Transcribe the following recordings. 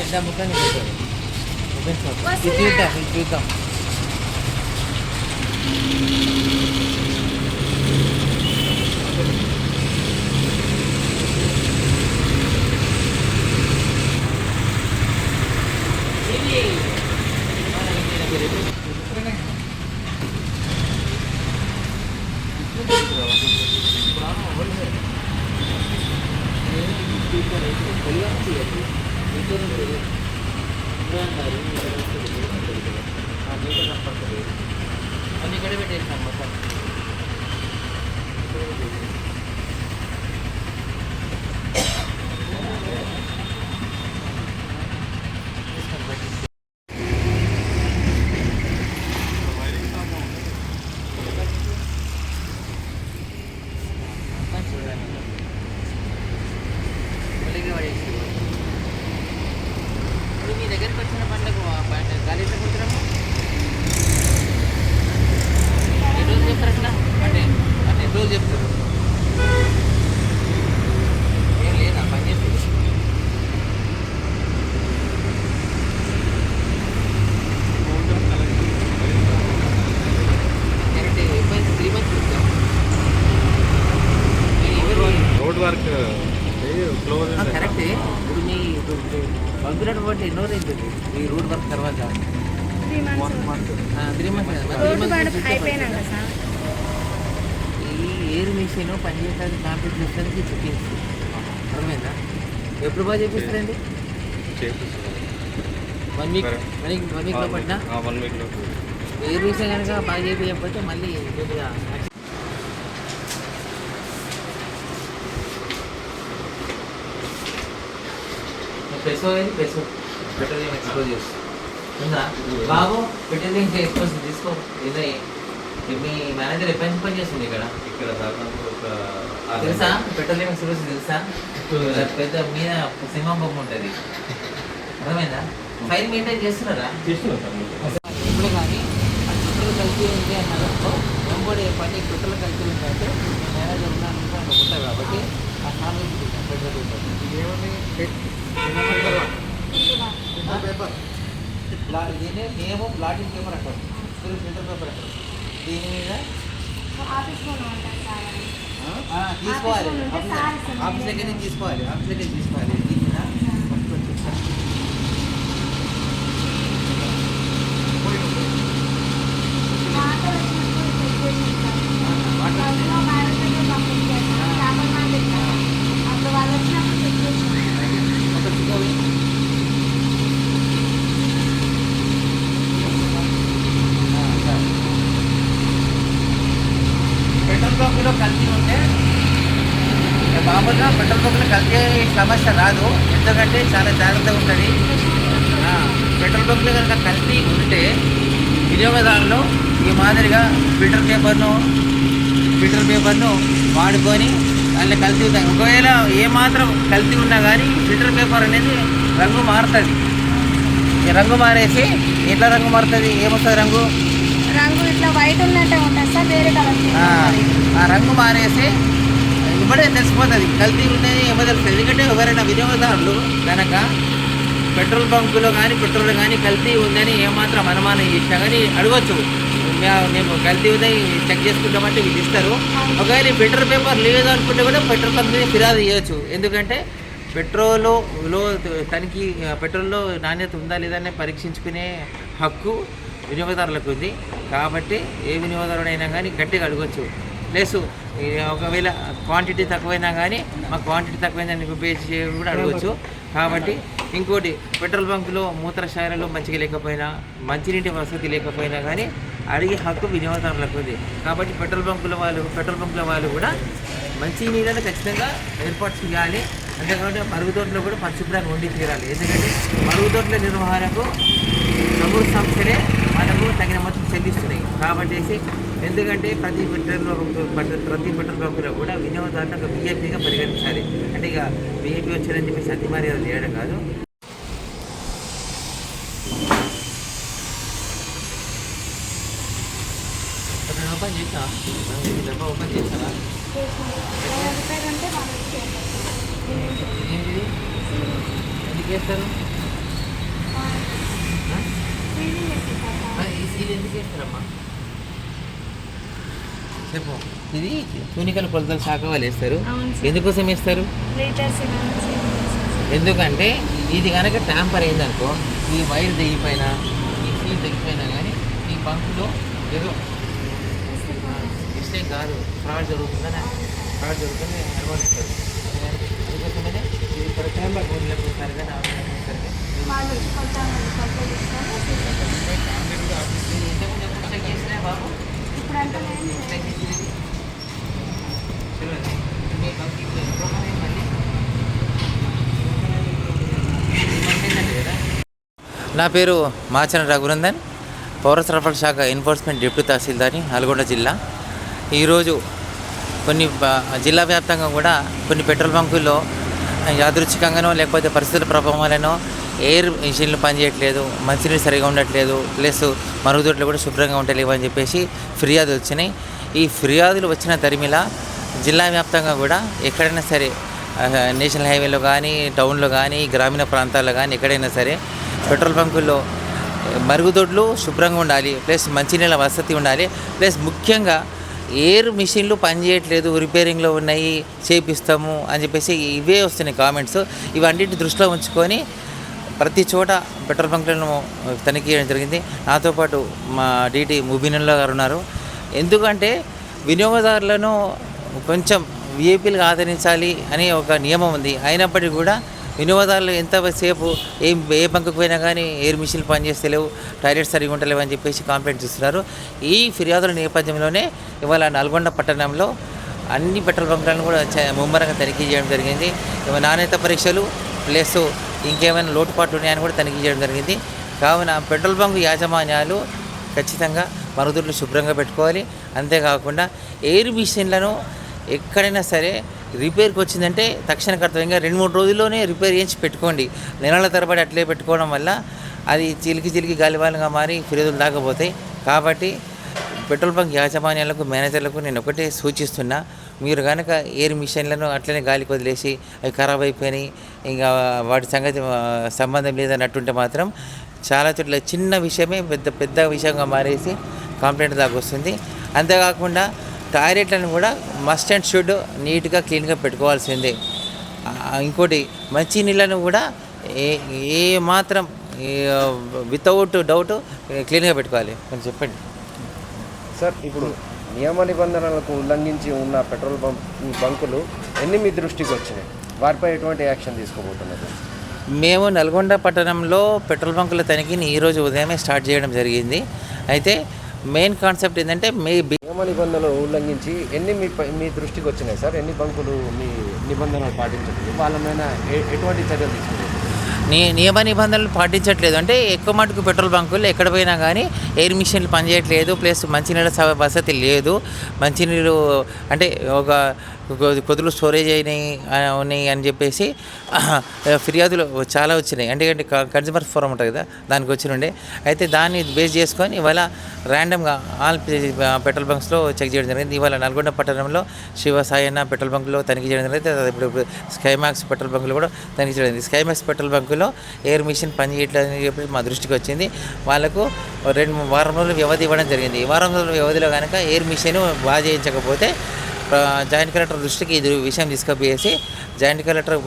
ఇందా ముఖాన్ని పెట్టారు. ఇది చూద్దాం, ఇది చూద్దాం. అన్ని ఇక్కడ పెట్టేస్తాం మొత్తం. ఇప్పుడు మీ దగ్గరికి వచ్చిన పండుగ గాలి ఎట్లా కుడుతున్నాము? ఎన్ని రోజులు చెప్తారు అట్లా? అంటే ఎన్ని రోజులు చెప్తారు? ఏం లేదా పని చేసి కరెక్ట్ ఎప్పుడు 3 months చూద్దాం. రోడ్ వర్క్ కరెక్టే. ఇప్పుడు మీ పంపినట్టు బట్టి ఎన్నో రోజులు ఈ రోడ్ వర్క్ తర్వాత 3 months. 3 months. ఈ ఎయిర్ మిషన్ పనిచేయడానికి కాంప్లీట్ చేసడానికి చెప్పింది. అర్థమైందా? ఎప్పుడు బాగా చేపిస్తారండి? 1 week లో పట్టినా 1 week లో ఎయిర్ మిషన్ కనుక బాగా చేయకపోతే మళ్ళీ కొద్దిగా పెట్రోలియం ఎక్స్పోజ్ ఉందా బాబు? పెట్రోలియం ఎక్స్పోజ్ తీసుకో. ఇదే మీ మేనేజర్ ఎప్పటి నుంచి పని చేస్తుంది ఇక్కడ? తెలుసా పెట్రోలియం ఎక్స్పోజ్ తెలుసా? పెద్ద మీద సింహం బొమ్మ ఉంటుంది. అర్థమైందా? ఫైల్ మెయింటైన్ చేస్తున్నారా? ఇప్పుడు కానీ పెట్రోల్ కలిసి ఉంది అన్నారనుకో, వెంబడి పని పెట్రోల్ కలిసి ఉందంటే మేనేజర్ ఉన్నాను అనుకుంటా కాబట్టి ఆ సార్లు పెట్రోల్ దీన్ని మేము ప్లాటింగ్ పేపర్ అంటాం, ఫిల్టర్ పేపర్ అంటాం. దీని మీద తీసుకోవాలి, ఆఫీస్ దగ్గర నుంచి తీసుకోవాలి, ఆఫీస్ దగ్గర తీసుకోవాలి. దీని మీద పెట్రోల్ బంకులో కల్తీ ఉంటే మామూలుగా పెట్రోల్ బంకులో కల్తీ సమస్య రాదు, ఎందుకంటే చాలా జాగ్రత్తగా ఉంటుంది. పెట్రోల్ బంకులో కనుక కల్తీ ఉంటే వినియోగదారులు ఈ మాదిరిగా ఫిల్టర్ పేపర్ను వాడుకొని దాంట్లో కల్తీ ఉంటాయి. ఒకవేళ ఏమాత్రం కల్తీ ఉన్నా కానీ ఫిల్టర్ పేపర్ అనేది రంగు మారుతుంది. రంగు మారేసి ఎట్లా రంగు మారుతుంది? ఏమొస్తుంది రంగు ఇట్లా వైట్ ఉన్నట్టే ఉంటుంది సార్, వేరే కలర్. ఆ రంగు మారేసి ఇప్పుడే తెలిసిపోతుంది కల్తీ ఉన్నది ఏమో తెలుస్తుంది. ఎందుకంటే ఎవరైనా వినియోగదారులు కనుక పెట్రోల్ బంకులో కానీ పెట్రోల్ కానీ కల్తీ ఉందని ఏమాత్రం అనుమానం చేసినా కానీ అడగచ్చు, మేము కల్తీ ఉందని చెక్ చేసుకుంటామంటే వీళ్ళు ఇస్తారు. ఒకవేళ ఫిల్టర్ పేపర్ లేదు అనుకుంటే కూడా పెట్రోల్ బంక్ మీద ఫిర్యాదు చేయవచ్చు. ఎందుకంటే పెట్రోల్లో తనిఖీ, పెట్రోల్లో నాణ్యత ఉందా లేదని పరీక్షించుకునే హక్కు వినియోగదారులకు ఉంది. కాబట్టి ఏ వినియోగదారుడైనా కానీ గట్టిగా అడగచ్చు. ప్లస్ ఒకవేళ క్వాంటిటీ తక్కువైనా కానీ మా క్వాంటిటీ తక్కువైందని ఉపయోగించి కూడా అడగచ్చు. కాబట్టి ఇంకోటి, పెట్రోల్ బంకులో మూత్రశాలలు మంచిగా లేకపోయినా, మంచినీటి వసతి లేకపోయినా కానీ అడిగే హక్కు వినియోగదారులకు ఉంది. కాబట్టి పెట్రోల్ బంకుల వాళ్ళు కూడా మంచి నీళ్ళని ఖచ్చితంగా ఏర్పాటు చేయాలి. అంతేకాకుండా మరుగుదొడ్లో కూడా పరిశుభ్రంగా ఉండి తీరాలి. ఎందుకంటే మరుగుదొడ్ల నిర్వహణకు ప్రభుత్వ సంస్థలే మనకు తగిన మొత్తం చెల్లిస్తున్నాయి. కాబట్టి ఎందుకంటే ప్రతి పెట్రోల్ బంకులో కూడా వినియోగదారులు ఒక విఐపీగా పరిగణించాలి. అంటే ఇక విఐపీ వచ్చారని చెప్పి సత్యమర్యాద చేయడం కాదు. ఓపెన్ చేసా డబ్బా ఓపెన్ చేస్తారా? ఏంటిది ఎందుకు చేస్తారు? సీలింగ్ పెట్టిస్తారా? ఈ సీల్ ఎందుకు వేస్తారమ్మా చెప్పు. ఇది తూనికల కొలతల శాఖ వాళ్ళు వేస్తారు. అవును సార్. ఎందుకోసం వేస్తారు? లీటర్స్ ఇవన్నీ సీలింగ్ చేస్తారు. ఎందుకంటే ఇది కనుక ట్యాంపర్ అయిందనుకో, ఈ వైర్ తెగిపోయినా ఈ సీల్ తెగిపోయినా కానీ ఈ బంకులో ఏదో మిస్టేక్ కాదు, ఫ్రాడ్ జరుగుతుందని ఫ్రాడ్ జరుగుతుంది అనుభవిస్తారు. అందుకోసమనే ఇది ఫర్ ట్యాంపర్ ఊళ్ళకి వస్తారు కానీ సరిగా వాళ్ళు వచ్చి కొత్త ఇస్తారు, సీలింగ్ చేస్తారు. ఇంతకుముందు ఎప్పుడు చెక్ చేసినా బాబు ఇప్పుడు అంటే నేను చెక్ చేసేది చూడండి. మీ బంక్ ఇప్పుడు ఎప్పుడు మళ్ళీ నా పేరు మాచన రఘునందన్, పౌర సరఫరాల శాఖ ఎన్ఫోర్స్మెంట్ డిప్యూటీ తహసీల్దార్ని, నల్గొండ జిల్లా. ఈరోజు కొన్ని జిల్లా వ్యాప్తంగా కూడా కొన్ని పెట్రోల్ బంకుల్లో యాదృచ్ఛికంగానో లేకపోతే పరిస్థితుల ప్రభావాలనో ఎయిర్ ఇంజిన్లు పనిచేయట్లేదు, మంచినీళ్ళు సరిగా ఉండట్లేదు, ప్లస్ మరుగుదొడ్లు కూడా శుభ్రంగా ఉండలేవు అని చెప్పేసి ఫిర్యాదులు వచ్చినాయి. ఈ ఫిర్యాదులు వచ్చిన తరిమిలా జిల్లా వ్యాప్తంగా కూడా ఎక్కడైనా సరే నేషనల్ హైవేలో కానీ, టౌన్లో కానీ, గ్రామీణ ప్రాంతాల్లో కానీ ఎక్కడైనా సరే పెట్రోల్ బంకుల్లో మరుగుదొడ్లు శుభ్రంగా ఉండాలి, ప్లస్ మంచినీళ్ళ వసతి ఉండాలి, ప్లస్ ముఖ్యంగా ఎయిర్ మిషన్లు పనిచేయట్లేదు, రిపేరింగ్లో ఉన్నాయి, చేపిస్తాము అని చెప్పేసి ఇవే వస్తున్నాయి కామెంట్స్. ఇవన్నిటిని దృష్టిలో ఉంచుకొని ప్రతి చోట పెట్రోల్ బంకులను తనిఖీ చేయడం జరిగింది. నాతో పాటు మా డీటీ ముబీనుల్లా గారు ఉన్నారు. ఎందుకంటే వినియోగదారులను కొంచెం విఐపీలుగా ఆదరించాలి అని ఒక నియమం ఉంది. అయినప్పటికీ కూడా వినియోగదారులు ఎంతసేపు ఏ బంకుకు పోయినా కానీ ఎయిర్ మిషన్లు పనిచేస్తలేవు, టాయిలెట్స్ సరిగా ఉండలేవు అని చెప్పేసి కంప్లైంట్స్ ఇస్తున్నారు. ఈ ఫిర్యాదుల నేపథ్యంలోనే ఇవాళ నల్గొండ పట్టణంలో అన్ని పెట్రోల్ బంకులను కూడా ముమ్మరంగా తనిఖీ చేయడం జరిగింది. నాణ్యత పరీక్షలు ప్లస్ ఇంకేమైనా లోటుపాట్లు ఉన్నాయని కూడా తనిఖీ చేయడం జరిగింది. కావున పెట్రోల్ బంకు యాజమాన్యాలు ఖచ్చితంగా మరుగుదొడ్లు శుభ్రంగా పెట్టుకోవాలి. అంతేకాకుండా ఎయిర్ మిషన్లను ఎక్కడైనా సరే రిపేర్కి వచ్చిందంటే తక్షణ కర్తవ్యంగా 2-3 రోజుల్లోనే రిపేర్ చేయించి పెట్టుకోండి. నెలల తరబడి అట్లే పెట్టుకోవడం వల్ల అది చిలికి గాలివాలంగా మారి ఫిర్యాదులు దాకపోతాయి. కాబట్టి పెట్రోల్ బంక్ యాజమాన్యాలకు, మేనేజర్లకు నేను ఒకటే సూచిస్తున్నా, మీరు కనుక ఎయిర్ మిషన్లను అట్లనే గాలికి వదిలేసి అవి ఖరాబ్ అయిపోయినాయి, ఇంకా వాటి సంగతి సంబంధం లేదన్నట్టుంటే మాత్రం చాలా చోట్ల చిన్న విషయమే పెద్ద విషయంగా మారేసి కంప్లైంట్ దాకా వస్తుంది. అంతేకాకుండా టాయిలెట్లను కూడా మస్ట్ అండ్ షుడ్ నీట్గా క్లీన్గా పెట్టుకోవాల్సిందే. ఇంకోటి మంచినీళ్ళను కూడా ఏ మాత్రం వితౌట్ డౌట్ క్లీన్గా పెట్టుకోవాలి. కొంచెం చెప్పండి సార్. ఇప్పుడు నియమ నిబంధనలకు ఉల్లంఘించి ఉన్న పెట్రోల్ బంకులు ఎన్ని మీ దృష్టికి వచ్చినాయి? వారిపై ఎటువంటి యాక్షన్ తీసుకోబోతున్నారు? మేము నల్గొండ పట్టణంలో పెట్రోల్ బంకుల తనిఖీని ఈరోజు ఉదయమే స్టార్ట్ చేయడం జరిగింది. అయితే మెయిన్ కాన్సెప్ట్ ఏంటంటే నియమ నిబంధనలు ఉల్లంఘించి ఎన్ని మీ దృష్టికి వచ్చినాయి సార్? ఎన్ని బంకులు మీ నిబంధనలు పాటించట్లేదు, వాళ్ళ మీద ఎటువంటి చర్యలు తీసుకున్నారు? నియమ నిబంధనలు పాటించట్లేదు అంటే ఎక్కువ మటుకు పెట్రోల్ బంకుల్లో ఎక్కడ పోయినా కానీ ఎయిర్ మిషన్లు పనిచేయట్లేదు, ప్లస్ మంచినీళ్ళ వసతి లేదు. మంచినీళ్ళు అంటే ఒక కొద్దులు స్టోరేజ్ ఉన్నాయి అని చెప్పేసి ఫిర్యాదులు చాలా వచ్చినాయి. అంటే కన్జ్యూమర్ ఫోరం ఉంటుంది కదా, దానికి వచ్చినుండే. అయితే దాన్ని బేస్ చేసుకొని ఇవాళ ర్యాండమ్గా ఆల్ పెట్రోల్ బంక్స్లో చెక్ చేయడం జరిగింది. ఇవాళ నల్గొండ పట్టణంలో శివ సాయన్న పెట్రోల్ బంకులో తనిఖీ చేయడం జరిగింది. ఇప్పుడు స్కైమాక్స్ పెట్రోల్ బంకులో కూడా తనిఖీ చేయడం జరిగింది. స్కైమాక్స్ పెట్రోల్ బంకులో ఎయిర్ మిషన్ పనిచేయట్లేదని చెప్పి మా దృష్టికి వచ్చింది. వాళ్ళకు 2 వారం రోజులు వ్యవధి ఇవ్వడం జరిగింది. ఈ వారం రోజుల వ్యవధిలో కనుక ఎయిర్ మిషన్ బాగా చేయించకపోతే జాయింట్ కలెక్టర్ దృష్టికి ఇది విషయం తీసుకుపోయేసి జాయింట్ కలెక్టర్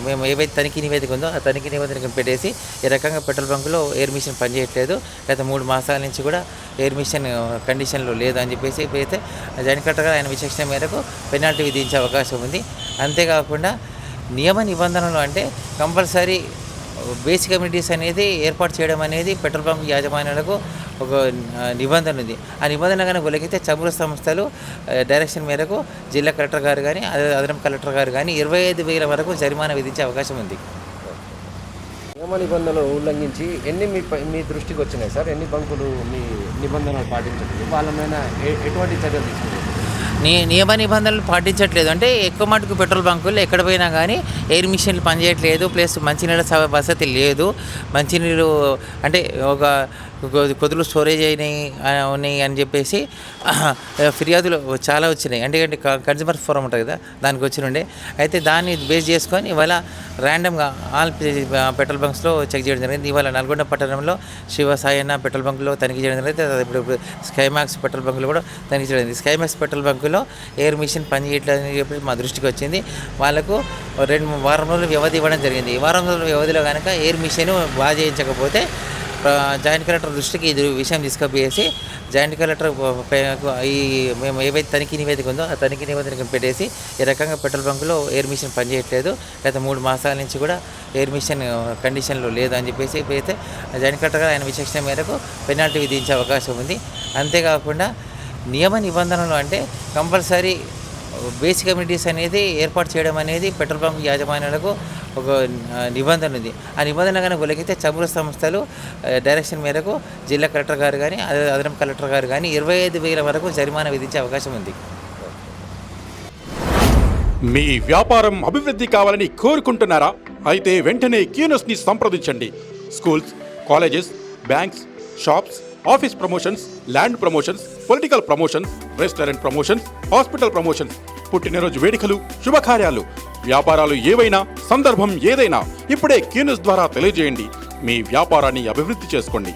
మేము ఏవైతే తనిఖీ నివేదిక ఉందో ఆ తనిఖీ నివేదికను పెట్టేసి ఈ రకంగా పెట్రోల్ బంకులో ఎయిర్ మిషన్ పనిచేయట్లేదు, గత 3 మాసాల నుంచి కూడా ఎయిర్ మిషన్ కండిషన్లో లేదు అని చెప్పేసి అయితే జాయింట్ కలెక్టర్ గారు ఆయన విచక్షణ మేరకు పెనాల్టీ విధించే అవకాశం ఉంది. అంతేకాకుండా నియమ నిబంధనలు అంటే కంపల్సరీ బేసిక్ కమ్యూనిటీస్ అనేది ఏర్పాటు చేయడం అనేది పెట్రోల్ బంక్ యాజమాన్యాలకు ఒక నిబంధన ఉంది. ఆ నిబంధన కనుక ఉల్లంఘిస్తే చమురు సంస్థలు డైరెక్షన్ మేరకు జిల్లా కలెక్టర్ గారు కానీ అదనపు కలెక్టర్ గారు కానీ 25,000 వరకు జరిమానా విధించే అవకాశం ఉంది. నియమ నిబంధనలు ఉల్లంఘించి ఎన్ని మీ దృష్టికి వచ్చినాయి సార్? ఎన్ని బంకులు మీ నిబంధనలు పాటించట్లేదు, వాళ్ళ మీద ఎటువంటి చర్యలు తీసుకున్నారు? నియమ నిబంధనలు పాటించట్లేదు అంటే ఎక్కువ మటుకు పెట్రోల్ బంకుల్లో ఎక్కడ పోయినా కానీ ఎయిర్ మిషన్లు పనిచేయట్లేదు, ప్లస్ మంచినీళ్ళ వసతి లేదు. మంచినీళ్ళు అంటే ఒక కొద్దులు స్టోరేజ్ ఉన్నాయి అని చెప్పేసి ఫిర్యాదులు చాలా వచ్చినాయి. అంటే కన్జ్యూమర్ ఫోరం ఉంటుంది కదా, దానికి వచ్చినుండే. అయితే దాన్ని బేస్ చేసుకొని ఇవాళ ర్యాండమ్గా ఆల్ పెట్రోల్ బంక్స్లో చెక్ చేయడం జరిగింది. ఇవాళ నల్గొండ పట్టణంలో శివసాయన్న పెట్రోల్ బంకులో తనిఖీ చేయడం జరిగింది. ఇప్పుడు స్కైమాక్స్ పెట్రోల్ బంకులో కూడా తనిఖీ చేయడం జరిగింది. స్కైమాక్స్ పెట్రోల్ బంకులో ఎయిర్ మిషన్ పనిచేయట్లేదని చెప్పి మా దృష్టికి వచ్చింది. వాళ్ళకు 2 వారం రోజులు వ్యవధి ఇవ్వడం జరిగింది. ఈ వారం రోజుల వ్యవధిలో కనుక ఎయిర్ మిషన్ బాగా చేయించకపోతే జాయింట్ కలెక్టర్ దృష్టికి ఇది విషయం తీసుకుపోయేసి జాయింట్ కలెక్టర్ ఈ మేము ఏవైతే తనిఖీ నివేదిక ఉందో ఆ తనిఖీ నివేదిక పెట్టేసి ఈ రకంగా పెట్రోల్ బంకులో ఎయిర్ మిషన్ పనిచేయట్లేదు, గత 3 మాసాల నుంచి కూడా ఎయిర్ మిషన్ కండిషన్లో లేదు అని చెప్పేసి అయితే జాయింట్ కలెక్టర్ ఆయన విచక్షణ మేరకు పెనాల్టీ విధించే అవకాశం ఉంది. అంతేకాకుండా నియమ నిబంధనలు అంటే కంపల్సరీ బేసిక్ కమ్యూనిటీస్ అనేది ఏర్పాటు చేయడం అనేది పెట్రోల్ బంక్ యాజమాన్యాలకు ఒక నిబంధన ఉంది. ఆ నిబంధన కనుక ఉల్లంఘిస్తే చమురు సంస్థలు డైరెక్షన్ మేరకు జిల్లా కలెక్టర్ గారు కానీ అదనపు కలెక్టర్ గారు కానీ 25,000 వరకు జరిమానా విధించే అవకాశం ఉంది. మీ వ్యాపారం అభివృద్ధి కావాలని కోరుకుంటున్నారా? అయితే వెంటనే క్యూనస్ని సంప్రదించండి. Schools, colleges, banks, shops, office promotions, land promotions, political promotions, restaurant promotions, hospital promotions, పుట్టినరోజు వేడుకలు, శుభకార్యాలు, వ్యాపారాలు ఏవైనా, సందర్భం ఏదైనా ఇప్పుడే క్యూనస్ ద్వారా తెలియజేయండి. మీ వ్యాపారాన్ని అభివృద్ధి చేసుకోండి.